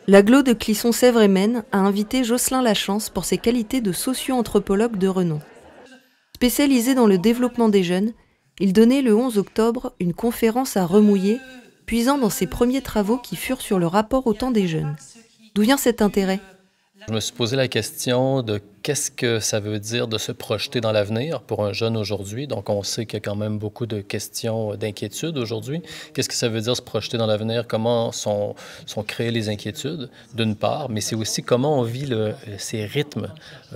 L'agglo de Clisson-Sèvres-et-Maine a invité Jocelyn Lachance pour ses qualités de socio-anthropologue de renom. Spécialisé dans le développement des jeunes, il donnait le 11 octobre une conférence à Remouillé, puisant dans ses premiers travaux qui furent sur le rapport au temps des jeunes. D'où vient cet intérêt ? Je me suis posé la question de qu'est-ce que ça veut dire de se projeter dans l'avenir pour un jeune aujourd'hui. Donc, on sait qu'il y a quand même beaucoup de questions d'inquiétude aujourd'hui. Qu'est-ce que ça veut dire se projeter dans l'avenir? Comment sont créées les inquiétudes, d'une part, mais c'est aussi comment on vit ces rythmes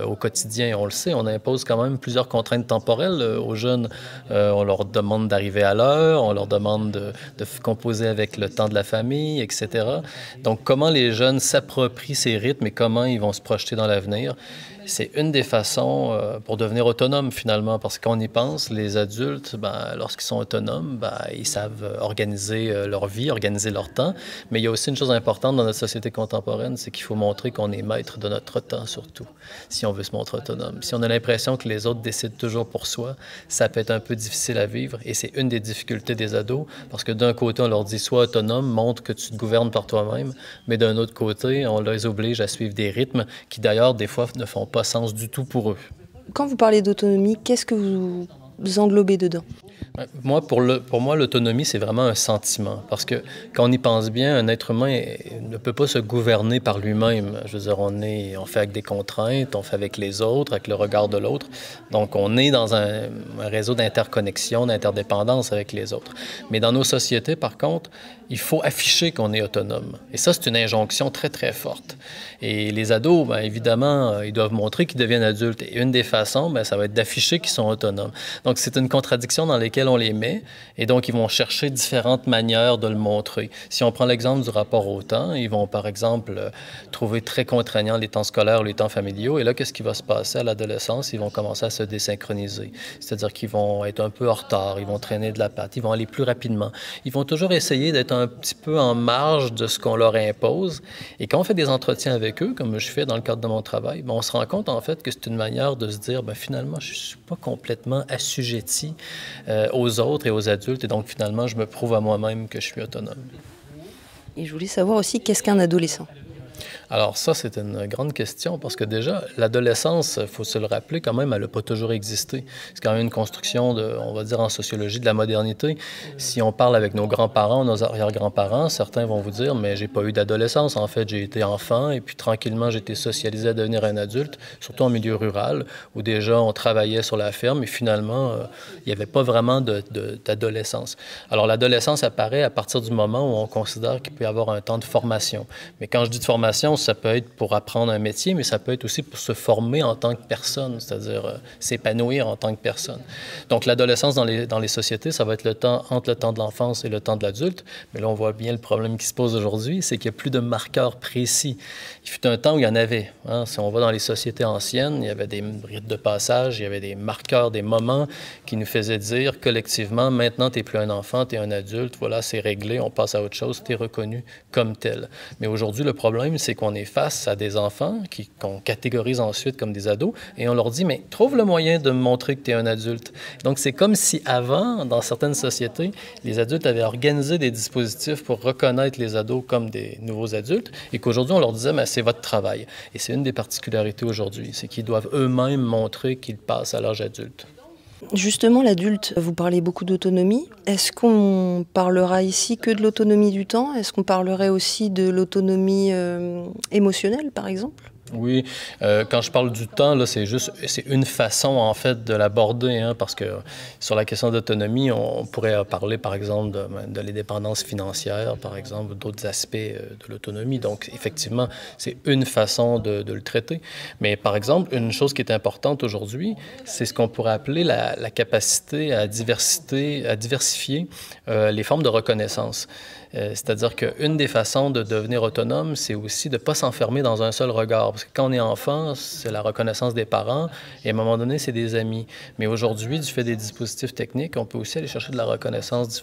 au quotidien. On le sait, on impose quand même plusieurs contraintes temporelles aux jeunes. On leur demande d'arriver à l'heure, on leur demande de composer avec le temps de la famille, etc. Donc, comment les jeunes s'approprient ces rythmes et comment ils vont se projeter dans l'avenir. C'est une des façons pour devenir autonome finalement, parce qu'on y pense, les adultes, lorsqu'ils sont autonomes, ils savent organiser leur vie, organiser leur temps, mais il y a aussi une chose importante dans notre société contemporaine, c'est qu'il faut montrer qu'on est maître de notre temps surtout, si on veut se montrer autonome. Si on a l'impression que les autres décident toujours pour soi, ça peut être un peu difficile à vivre et c'est une des difficultés des ados, parce que d'un côté, on leur dit sois autonome, montre que tu te gouvernes par toi-même, mais d'un autre côté, on les oblige à suivre des rythmes qui d'ailleurs, des fois, ne font pas sens du tout pour eux. Quand vous parlez d'autonomie, qu'est-ce que vous englobez dedans ? Moi, pour moi, l'autonomie, c'est vraiment un sentiment. Parce que quand on y pense bien, un être humain ne peut pas se gouverner par lui-même. Je veux dire, on fait avec des contraintes, on fait avec les autres, avec le regard de l'autre. Donc, on est dans un réseau d'interconnexion, d'interdépendance avec les autres. Mais dans nos sociétés, par contre, il faut afficher qu'on est autonome. Et ça, c'est une injonction très, très forte. Et les ados, évidemment, ils doivent montrer qu'ils deviennent adultes. Et une des façons, ça va être d'afficher qu'ils sont autonomes. Donc, c'est une contradiction dans laquelle on les met. Et donc, ils vont chercher différentes manières de le montrer. Si on prend l'exemple du rapport au temps, ils vont, par exemple, trouver très contraignants les temps scolaires, les temps familiaux. Et là, qu'est-ce qui va se passer à l'adolescence? Ils vont commencer à se désynchroniser. C'est-à-dire qu'ils vont être un peu en retard, ils vont traîner de la patte, ils vont aller plus rapidement. Ils vont toujours essayer d'être un petit peu en marge de ce qu'on leur impose. Et quand on fait des entretiens avec eux, comme je fais dans le cadre de mon travail, on se rend compte en fait que c'est une manière de se dire, finalement, je ne suis pas complètement assujetti aux autres et aux adultes. Et donc, finalement, je me prouve à moi-même que je suis autonome. Et je voulais savoir aussi, qu'est-ce qu'un adolescent ? Alors ça, c'est une grande question parce que déjà, l'adolescence, il faut se le rappeler quand même, elle n'a pas toujours existé. C'est quand même une construction, on va dire en sociologie, de la modernité. Si on parle avec nos grands-parents, nos arrière-grands-parents, certains vont vous dire, mais j'ai pas eu d'adolescence. En fait, j'ai été enfant et puis tranquillement, j'ai été socialisé à devenir un adulte, surtout en milieu rural, où déjà on travaillait sur la ferme et finalement, il n'y avait pas vraiment d'adolescence. Alors l'adolescence apparaît à partir du moment où on considère qu'il peut y avoir un temps de formation. Mais quand je dis de formation, ça peut être pour apprendre un métier, mais ça peut être aussi pour se former en tant que personne, c'est-à-dire s'épanouir en tant que personne. Donc, l'adolescence dans les sociétés, ça va être le temps entre le temps de l'enfance et le temps de l'adulte. Mais là, on voit bien le problème qui se pose aujourd'hui, c'est qu'il n'y a plus de marqueurs précis. Il fut un temps où il y en avait. Hein. Si on va dans les sociétés anciennes, il y avait des rites de passage, il y avait des marqueurs, des moments qui nous faisaient dire collectivement, maintenant, tu n'es plus un enfant, tu es un adulte, voilà, c'est réglé, on passe à autre chose, tu es reconnu comme tel. Mais aujourd'hui, le problème, c'est qu'on est face à des enfants qu'on catégorise ensuite comme des ados et on leur dit, mais trouve le moyen de me montrer que tu es un adulte. Donc, c'est comme si avant, dans certaines sociétés, les adultes avaient organisé des dispositifs pour reconnaître les ados comme des nouveaux adultes et qu'aujourd'hui, on leur disait, mais c'est votre travail. Et c'est une des particularités aujourd'hui, c'est qu'ils doivent eux-mêmes montrer qu'ils passent à l'âge adulte. Justement, l'adulte, vous parlez beaucoup d'autonomie. Est-ce qu'on parlera ici que de l'autonomie du temps? Est-ce qu'on parlerait aussi de l'autonomie émotionnelle, par exemple? Oui, quand je parle du temps, là, c'est une façon, en fait, de l'aborder, hein, parce que sur la question d'autonomie, on pourrait parler, par exemple, de l'indépendance financière, par exemple, d'autres aspects de l'autonomie. Donc, effectivement, c'est une façon de le traiter. Mais, par exemple, une chose qui est importante aujourd'hui, c'est ce qu'on pourrait appeler la capacité à diversifier les formes de reconnaissance. C'est-à-dire qu'une des façons de devenir autonome, c'est aussi de ne pas s'enfermer dans un seul regard. Parce que quand on est enfant, c'est la reconnaissance des parents et à un moment donné, c'est des amis. Mais aujourd'hui, du fait des dispositifs techniques, on peut aussi aller chercher de la reconnaissance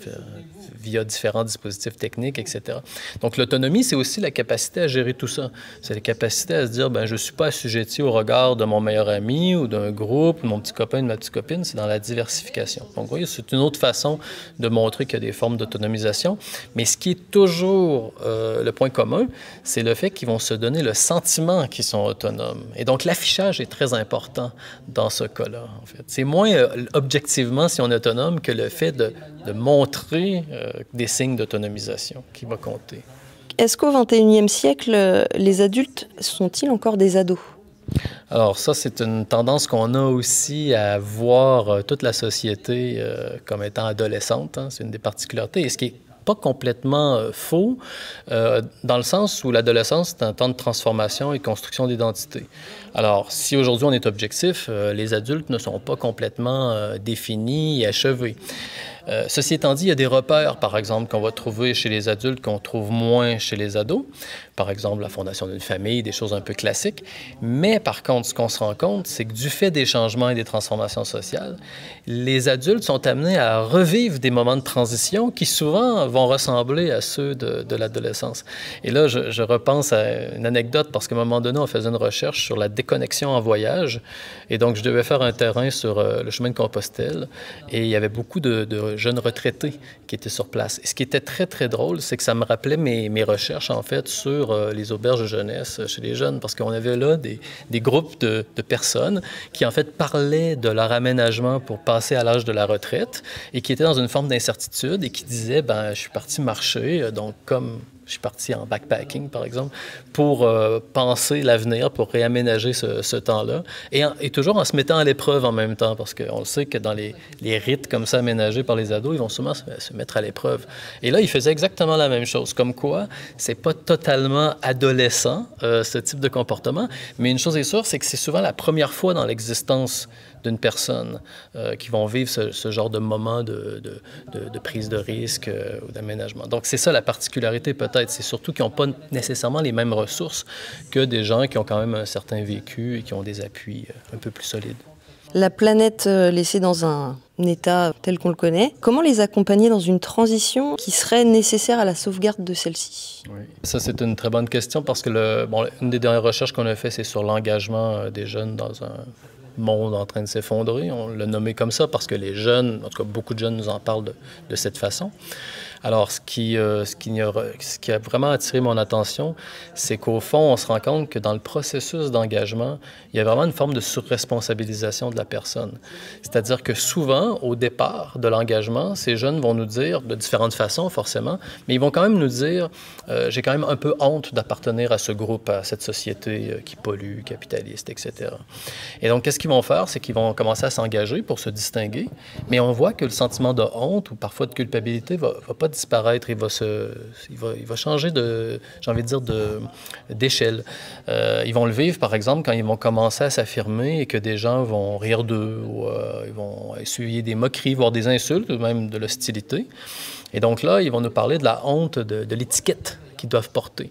via différents dispositifs techniques, etc. Donc l'autonomie, c'est aussi la capacité à gérer tout ça. C'est la capacité à se dire, ben je ne suis pas assujetti au regard de mon meilleur ami ou d'un groupe, de mon petit copain, de ma petite copine. C'est dans la diversification. Donc vous voyez, c'est une autre façon de montrer qu'il y a des formes d'autonomisation. Mais ce qui est toujours le point commun, c'est le fait qu'ils vont se donner le sentiment qu'ils sont autonomes. Et donc, l'affichage est très important dans ce cas-là, en fait. C'est moins objectivement si on est autonome que le fait de montrer des signes d'autonomisation qui va compter. Est-ce qu'au XXIe siècle, les adultes sont-ils encore des ados? Alors ça, c'est une tendance qu'on a aussi à voir toute la société comme étant adolescente. Hein. C'est une des particularités. Et ce qui est pas complètement faux, dans le sens où l'adolescence, c'est un temps de transformation et de construction d'identité. Alors, si aujourd'hui on est objectif, les adultes ne sont pas complètement définis et achevés. Ceci étant dit, il y a des repères, par exemple, qu'on va trouver chez les adultes qu'on trouve moins chez les ados. Par exemple, la fondation d'une famille, des choses un peu classiques. Mais par contre, ce qu'on se rend compte, c'est que du fait des changements et des transformations sociales, les adultes sont amenés à revivre des moments de transition qui souvent vont ressembler à ceux de l'adolescence. Et là, je repense à une anecdote parce qu'à un moment donné, on faisait une recherche sur la déconnexion en voyage. Et donc, je devais faire un terrain sur le chemin de Compostelle. Et il y avait beaucoup de jeunes retraités qui étaient sur place. Et ce qui était très, très drôle, c'est que ça me rappelait mes recherches, en fait, sur les auberges de jeunesse chez les jeunes, parce qu'on avait là des groupes de personnes qui, en fait, parlaient de leur aménagement pour passer à l'âge de la retraite et qui étaient dans une forme d'incertitude et qui disaient, ben je suis parti marcher, donc comme je suis parti en backpacking, par exemple, pour penser l'avenir, pour réaménager ce temps-là, et toujours en se mettant à l'épreuve en même temps, parce qu'on sait que dans les rites comme ça aménagés par les ados, ils vont souvent se mettre à l'épreuve. Et là, ils faisaient exactement la même chose, comme quoi c'est pas totalement adolescent, ce type de comportement, mais une chose est sûre, c'est que c'est souvent la première fois dans l'existence d'une personne qui vont vivre ce genre de moment de prise de risque ou d'aménagement. Donc, c'est ça la particularité peut-être. C'est surtout qu'ils n'ont pas nécessairement les mêmes ressources que des gens qui ont quand même un certain vécu et qui ont des appuis un peu plus solides. La planète laissée dans un état tel qu'on le connaît, comment les accompagner dans une transition qui serait nécessaire à la sauvegarde de celle-ci? Oui. Ça, c'est une très bonne question parce que une des dernières recherches qu'on a fait, c'est sur l'engagement des jeunes dans un monde en train de s'effondrer. On l'a nommé comme ça parce que les jeunes, en tout cas beaucoup de jeunes nous en parlent de cette façon. Alors, ce qui a vraiment attiré mon attention, c'est qu'au fond, on se rend compte que dans le processus d'engagement, il y a vraiment une forme de surresponsabilisation de la personne. C'est-à-dire que souvent, au départ de l'engagement, ces jeunes vont nous dire, de différentes façons forcément, mais ils vont quand même nous dire j'ai quand même un peu honte d'appartenir à ce groupe, à cette société qui pollue, capitaliste, etc. Et donc, qu'est-ce qu'ils vont faire? C'est qu'ils vont commencer à s'engager pour se distinguer, mais on voit que le sentiment de honte ou parfois de culpabilité va pas disparaître, il va changer j'ai envie de dire, d'échelle. Ils vont le vivre, par exemple, quand ils vont commencer à s'affirmer et que des gens vont rire d'eux ou ils vont essuyer des moqueries, voire des insultes ou même de l'hostilité. Et donc là, ils vont nous parler de la honte, de l'étiquette qu'ils doivent porter.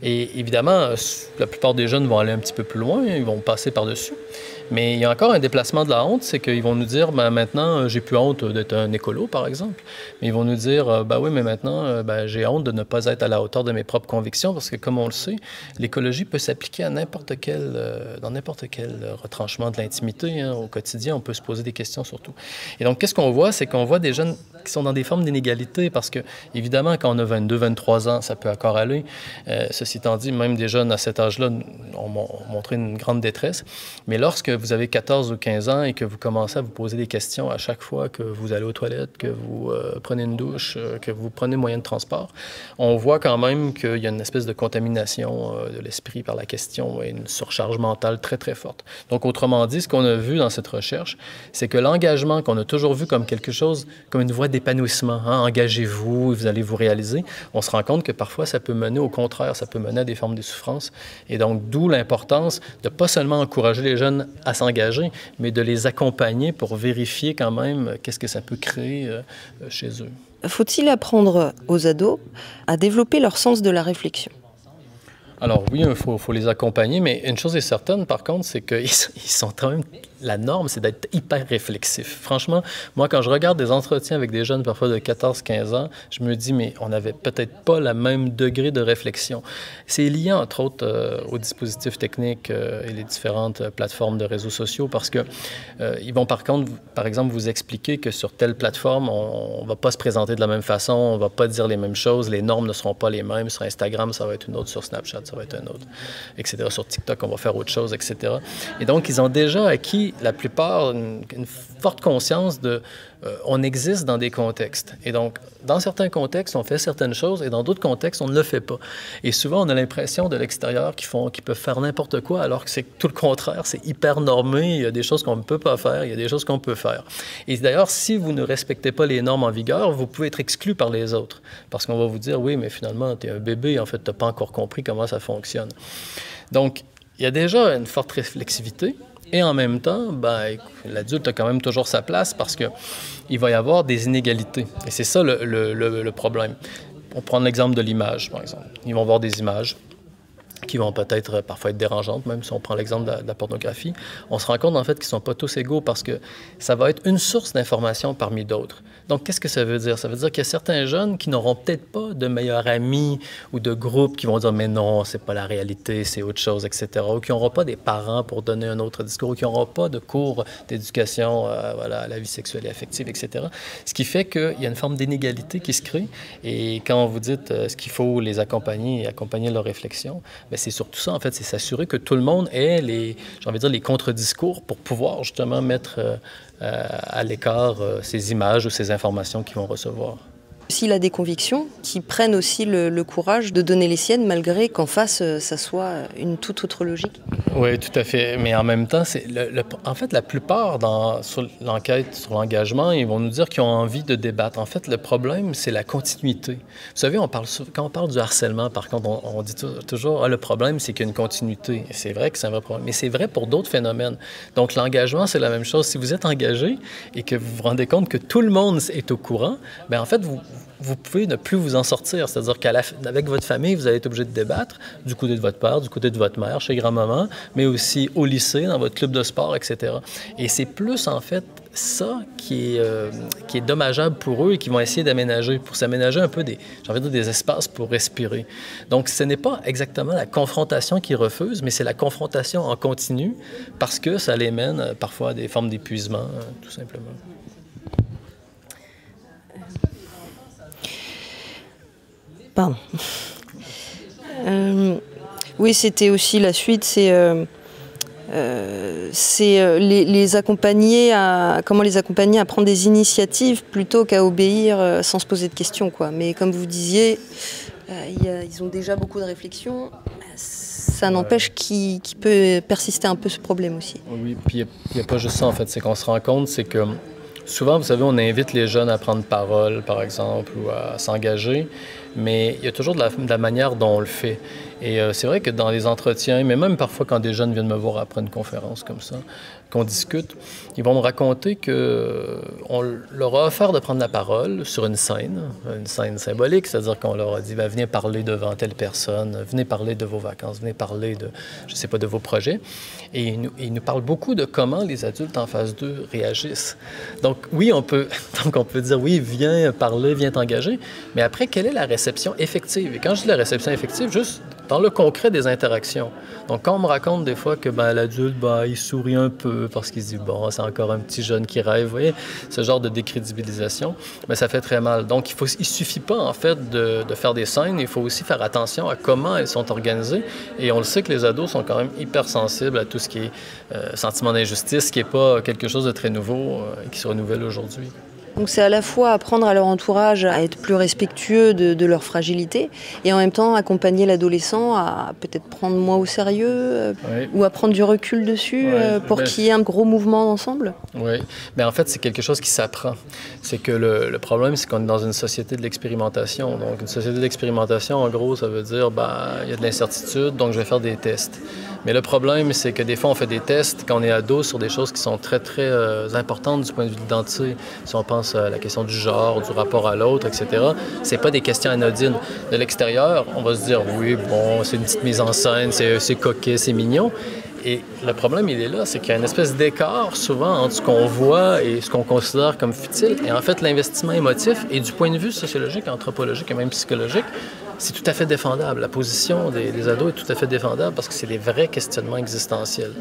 Et évidemment, la plupart des jeunes vont aller un petit peu plus loin, ils vont passer par-dessus. Mais il y a encore un déplacement de la honte, c'est qu'ils vont nous dire, ben, maintenant, j'ai plus honte d'être un écolo, par exemple. Mais ils vont nous dire, ben oui, mais maintenant, j'ai honte de ne pas être à la hauteur de mes propres convictions, parce que comme on le sait, l'écologie peut s'appliquer à dans n'importe quel retranchement de l'intimité. Hein, au quotidien, on peut se poser des questions surtout. Et donc, qu'est-ce qu'on voit? C'est qu'on voit des jeunes qui sont dans des formes d'inégalité, parce que, évidemment, quand on a 22, 23 ans, ça peut encore aller. Ceci étant dit, même des jeunes à cet âge-là ont montré une grande détresse. Mais lorsque vous avez 14 ou 15 ans et que vous commencez à vous poser des questions à chaque fois que vous allez aux toilettes, que vous prenez une douche, que vous prenez un moyen de transport, on voit quand même qu'il y a une espèce de contamination de l'esprit par la question et une surcharge mentale très, très forte. Donc, autrement dit, ce qu'on a vu dans cette recherche, c'est que l'engagement qu'on a toujours vu comme quelque chose, comme une voie d'épanouissement, hein, engagez-vous, vous allez vous réaliser, on se rend compte que parfois, ça peut mener au contraire, ça peut mener à des formes de souffrance. Et donc, d'où l'importance de pas seulement encourager les jeunes à s'engager, mais de les accompagner pour vérifier quand même qu'est-ce que ça peut créer chez eux. Faut-il apprendre aux ados à développer leur sens de la réflexion? Alors oui, il faut les accompagner, mais une chose est certaine, par contre, c'est qu'ils sont quand même... La norme, c'est d'être hyper réflexif. Franchement, moi, quand je regarde des entretiens avec des jeunes, parfois de 14-15 ans, je me dis, mais on n'avait peut-être pas le même degré de réflexion. C'est lié, entre autres, aux dispositifs techniques et les différentes plateformes de réseaux sociaux, parce que ils vont, par contre, par exemple, vous expliquer que sur telle plateforme, on ne va pas se présenter de la même façon, on ne va pas dire les mêmes choses, les normes ne seront pas les mêmes. Sur Instagram, ça va être une autre, sur Snapchat, ça va être un autre, etc. Sur TikTok, on va faire autre chose, etc. Et donc, ils ont déjà acquis, la plupart, une forte conscience de on existe dans des contextes. Et donc, dans certains contextes, on fait certaines choses et dans d'autres contextes, on ne le fait pas. Et souvent, on a l'impression de l'extérieur qu'ils peuvent faire n'importe quoi, alors que c'est tout le contraire, c'est hyper normé, il y a des choses qu'on ne peut pas faire, il y a des choses qu'on peut faire. Et d'ailleurs, si vous ne respectez pas les normes en vigueur, vous pouvez être exclu par les autres. Parce qu'on va vous dire, oui, mais finalement, tu es un bébé, en fait, tu n'as pas encore compris comment ça fonctionne. Donc, il y a déjà une forte réflexivité. Et en même temps, l'adulte a quand même toujours sa place parce qu'il va y avoir des inégalités. Et c'est ça le problème. On prend l'exemple de l'image, par exemple. Ils vont voir des images qui vont peut-être parfois être dérangeantes, même si on prend l'exemple de la pornographie. On se rend compte en fait qu'ils ne sont pas tous égaux parce que ça va être une source d'information parmi d'autres. Donc, qu'est-ce que ça veut dire? Ça veut dire qu'il y a certains jeunes qui n'auront peut-être pas de meilleurs amis ou de groupes qui vont dire « mais non, c'est pas la réalité, c'est autre chose, etc. » ou qui n'auront pas des parents pour donner un autre discours, ou qui n'auront pas de cours d'éducation à la vie sexuelle et affective, etc. Ce qui fait qu'il y a une forme d'inégalité qui se crée. Et quand vous dites est-ce qu'il faut les accompagner et accompagner leur réflexion, bien, c'est surtout ça, en fait, c'est s'assurer que tout le monde ait les contre-discours pour pouvoir justement mettre à l'écart ces images ou ces informations qu'ils vont recevoir. S'il a des convictions, qui prennent aussi le courage de donner les siennes, malgré qu'en face, ça soit une toute autre logique. Oui, tout à fait. Mais en même temps, en fait, la plupart sur l'enquête, sur l'engagement, ils vont nous dire qu'ils ont envie de débattre. En fait, le problème, c'est la continuité. Vous savez, quand on parle du harcèlement, par contre, on dit toujours le problème, c'est qu'il y a une continuité. C'est vrai que c'est un vrai problème, mais c'est vrai pour d'autres phénomènes. Donc, l'engagement, c'est la même chose. Si vous êtes engagé et que vous vous rendez compte que tout le monde est au courant, bien, en fait, vous pouvez ne plus vous en sortir. C'est-à-dire qu'avec votre famille, vous allez être obligé de débattre du côté de votre père, du côté de votre mère, chez grand-maman, mais aussi au lycée, dans votre club de sport, etc. Et c'est plus, en fait, ça qui est dommageable pour eux et qui vont essayer d'aménager, pour s'aménager un peu des espaces pour respirer. Donc, ce n'est pas exactement la confrontation qu'ils refusent, mais c'est la confrontation en continu parce que ça les mène parfois à des formes d'épuisement, tout simplement. Pardon. Oui, c'était aussi la suite, c'est les accompagner comment les accompagner à prendre des initiatives plutôt qu'à obéir sans se poser de questions, quoi. Mais comme vous disiez, ils ont déjà beaucoup de réflexions. Ça n'empêche qu'il peut persister un peu ce problème aussi. Oui, puis il n'y a pas juste ça, en fait. C'est qu'on se rend compte, c'est que souvent, vous savez, on invite les jeunes à prendre parole, par exemple, ou à s'engager, mais il y a toujours de la manière dont on le fait. Et c'est vrai que dans les entretiens, mais même parfois quand des jeunes viennent me voir après une conférence comme ça, qu'on discute, ils vont me raconter qu'on leur a offert de prendre la parole sur une scène symbolique, c'est-à-dire qu'on leur a dit venez parler devant telle personne, venez parler de vos vacances, venez parler de, je sais pas, de vos projets. Et ils nous parlent beaucoup de comment les adultes en phase 2 réagissent. Donc oui, on peut dire oui, viens parler, viens t'engager, mais après, quelle est la réception effective? Et quand je dis la réception effective, juste dans le concret des interactions. Donc, quand on me raconte des fois que l'adulte, il sourit un peu parce qu'il se dit, bon, c'est encore un petit jeune qui rêve, vous voyez, ce genre de décrédibilisation, mais ça fait très mal. Donc, il suffit pas, en fait, de faire des scènes, il faut aussi faire attention à comment elles sont organisées. Et on le sait que les ados sont quand même hypersensibles à tout ce qui est sentiment d'injustice, qui n'est pas quelque chose de très nouveau et qui se renouvelle aujourd'hui. Donc c'est à la fois apprendre à leur entourage à être plus respectueux de leur fragilité et en même temps accompagner l'adolescent à peut-être prendre moins au sérieux ou à prendre du recul dessus pour qu'il y ait un gros mouvement d'ensemble. Oui, mais en fait c'est quelque chose qui s'apprend. C'est que le problème c'est qu'on est dans une société de l'expérimentation. Donc une société d'expérimentation en gros ça veut dire il y a de l'incertitude donc je vais faire des tests. Mais le problème, c'est que des fois, on fait des tests quand on est ado sur des choses qui sont très, très importantes du point de vue de l'identité. Si on pense pense à la question du genre, du rapport à l'autre, etc. C'est pas des questions anodines. De l'extérieur, on va se dire, oui, bon, c'est une petite mise en scène, c'est coquet, c'est mignon. Et le problème, il est là, c'est qu'il y a une espèce d'écart souvent entre ce qu'on voit et ce qu'on considère comme futile. Et en fait, l'investissement émotif, et du point de vue sociologique, anthropologique et même psychologique, c'est tout à fait défendable. La position des ados est tout à fait défendable parce que c'est des vrais questionnements existentiels.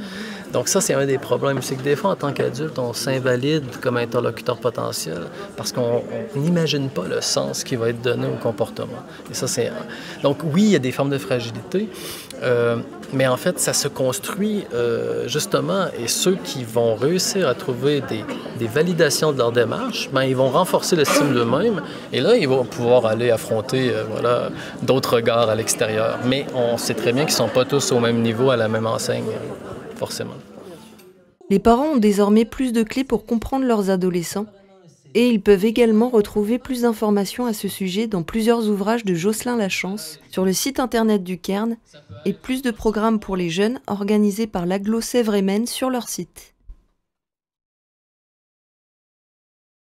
Donc ça, c'est un des problèmes. C'est que des fois, en tant qu'adulte, on s'invalide comme interlocuteur potentiel parce qu'on n'imagine pas le sens qui va être donné au comportement. Et ça, c'est... Donc oui, il y a des formes de fragilité, mais en fait, ça se construit justement, et ceux qui vont réussir à trouver des validations de leur démarche, ben, ils vont renforcer l'estime d'eux-mêmes, et là, ils vont pouvoir aller affronter voilà, d'autres regards à l'extérieur. Mais on sait très bien qu'ils ne sont pas tous au même niveau, à la même enseigne, forcément. Les parents ont désormais plus de clés pour comprendre leurs adolescents, et ils peuvent également retrouver plus d'informations à ce sujet dans plusieurs ouvrages de Jocelyn Lachance sur le site internet du Cairn et plus de programmes pour les jeunes organisés par l'Agglo Sèvres et Maine sur leur site.